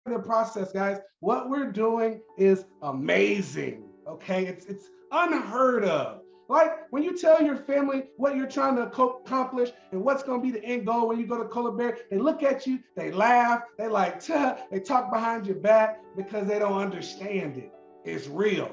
the process, guys. What we're doing is amazing. Okay, it's unheard of. Like when you tell your family what you're trying to accomplish and what's going to be the end goal when you go to Colaberry, they look at you, they laugh, they like, they talk behind your back because they don't understand it. It's real.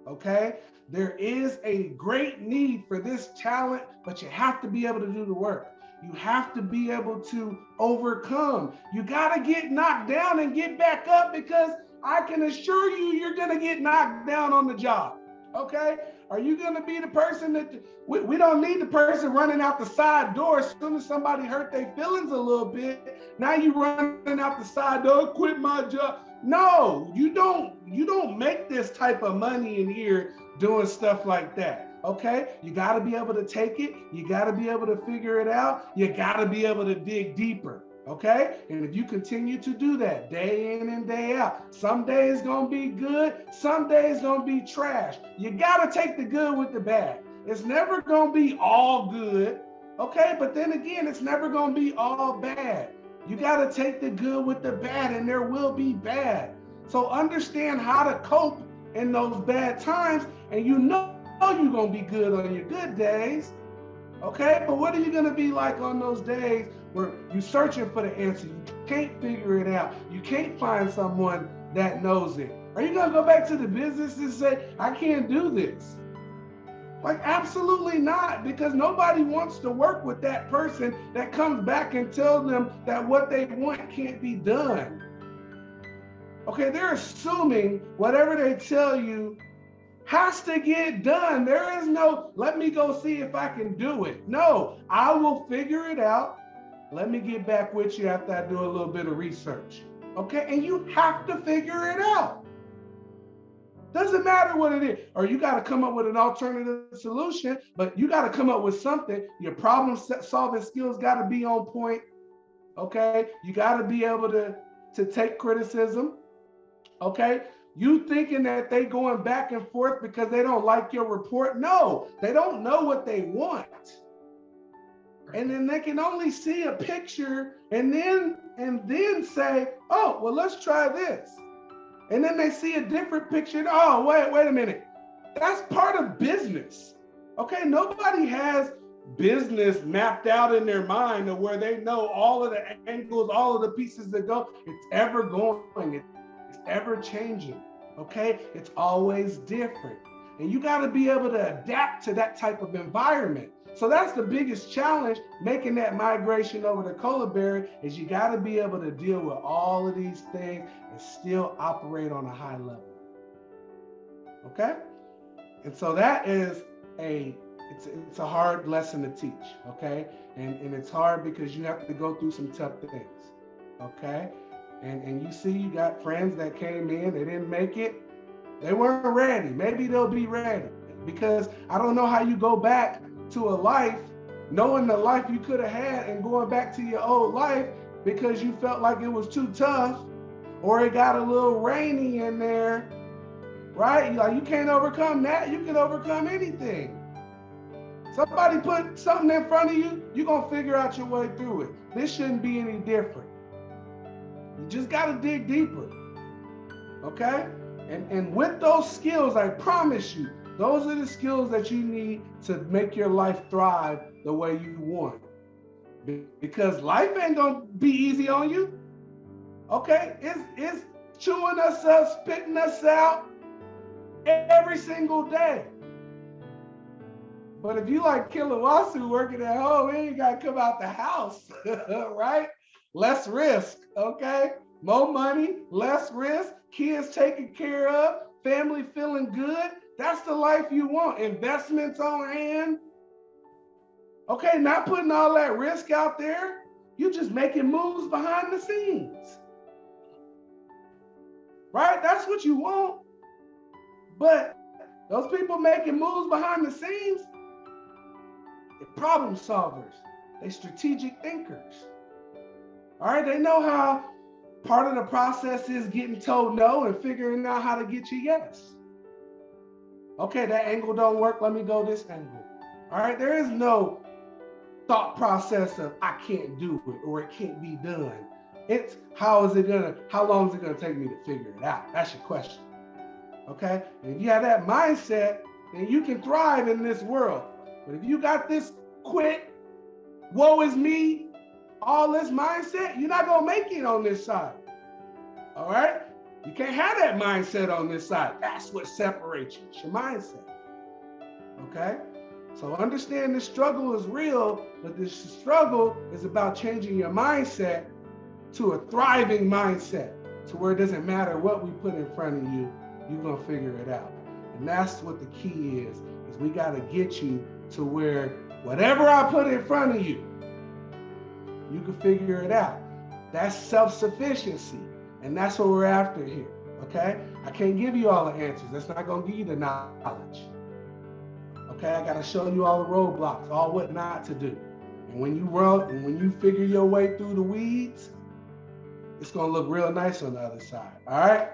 Okay, there is a great need for this talent, but you have to be able to do the work. You have to be able to overcome. You got to get knocked down and get back up, because I can assure you, you're going to get knocked down on the job. Okay? Are you going to be the person that we don't need the person running out the side door as soon as somebody hurt their feelings a little bit? Now you running out the side door, quit my job. No, you don't make this type of money in here doing stuff like that. Okay, you got to be able to take it. You got to be able to figure it out. You got to be able to dig deeper. Okay, and if you continue to do that day in and day out, some days gonna be good, some days gonna be trash. You gotta take the good with the bad. It's never gonna be all good, okay, but then again, it's never gonna be all bad. You gotta take the good with the bad, and there will be bad. So understand how to cope in those bad times, and you know you're gonna be good on your good days. Okay, but what are you gonna be like on those days where you're searching for the answer? You can't figure it out. You can't find someone that knows it. Are you gonna go back to the business and say, I can't do this? Like, absolutely not, because nobody wants to work with that person that comes back and tells them that what they want can't be done. Okay, they're assuming whatever they tell you has to get done. There is no, let me go see if I can do it. No, I will figure it out. Let me get back with you after I do a little bit of research. Okay, and you have to figure it out. Doesn't matter what it is. Or you got to come up with an alternative solution, but you got to come up with something. Your problem solving skills got to be on point. Okay, you got to be able to take criticism. Okay, you thinking that they going back and forth because they don't like your report? No, they don't know what they want. And then they can only see a picture and then say, oh, well, let's try this. And then they see a different picture. Oh, wait a minute. That's part of business. Okay, nobody has business mapped out in their mind to where they know all of the angles, all of the pieces that go. It's ever going. It's ever changing. Okay, it's always different. And you got to be able to adapt to that type of environment. So that's the biggest challenge making that migration over to Colaberry, is you got to be able to deal with all of these things and still operate on a high level. Okay? And so that is it's a hard lesson to teach, okay? And it's hard because you have to go through some tough things, okay? And you see, you got friends that came in, they didn't make it. They weren't ready. Maybe they'll be ready, because I don't know how you go back to a life knowing the life you could have had and going back to your old life because you felt like it was too tough, or it got a little rainy in there, right? Like, you can't overcome that. You can overcome anything. Somebody put something in front of you, you're going to figure out your way through it. This shouldn't be any different. You just got to dig deeper, okay? And with those skills, I promise you, those are the skills that you need to make your life thrive the way you want. Because life ain't gonna be easy on you, okay? It's chewing us up, spitting us out every single day. But if you like Kilowasu working at home, you ain't gotta come out the house, right? Less risk, okay? More money, less risk, kids taken care of, family feeling good. That's the life you want. Investments on hand. Okay, not putting all that risk out there. You just making moves behind the scenes. Right? That's what you want. But those people making moves behind the scenes, they're problem solvers. They're strategic thinkers. All right, they know how part of the process is getting told no and figuring out how to get you yes. Okay, that angle don't work, let me go this angle. All right, there is no thought process of I can't do it or it can't be done. It's how long is it gonna take me to figure it out? That's your question. Okay? And if you have that mindset, then you can thrive in this world. But if you got this quit, woe is me, all this mindset, you're not gonna make it on this side. All right? You can't have that mindset on this side. That's what separates you. It's your mindset. Okay? So understand this struggle is real, but this struggle is about changing your mindset to a thriving mindset, to where it doesn't matter what we put in front of you, you're gonna figure it out. And that's what the key is we gotta get you to where whatever I put in front of you, you can figure it out. That's self-sufficiency, and that's what we're after here, okay? I can't give you all the answers. That's not gonna give you the knowledge. Okay, I gotta show you all the roadblocks, all what not to do. And when you figure your way through the weeds, it's gonna look real nice on the other side, all right?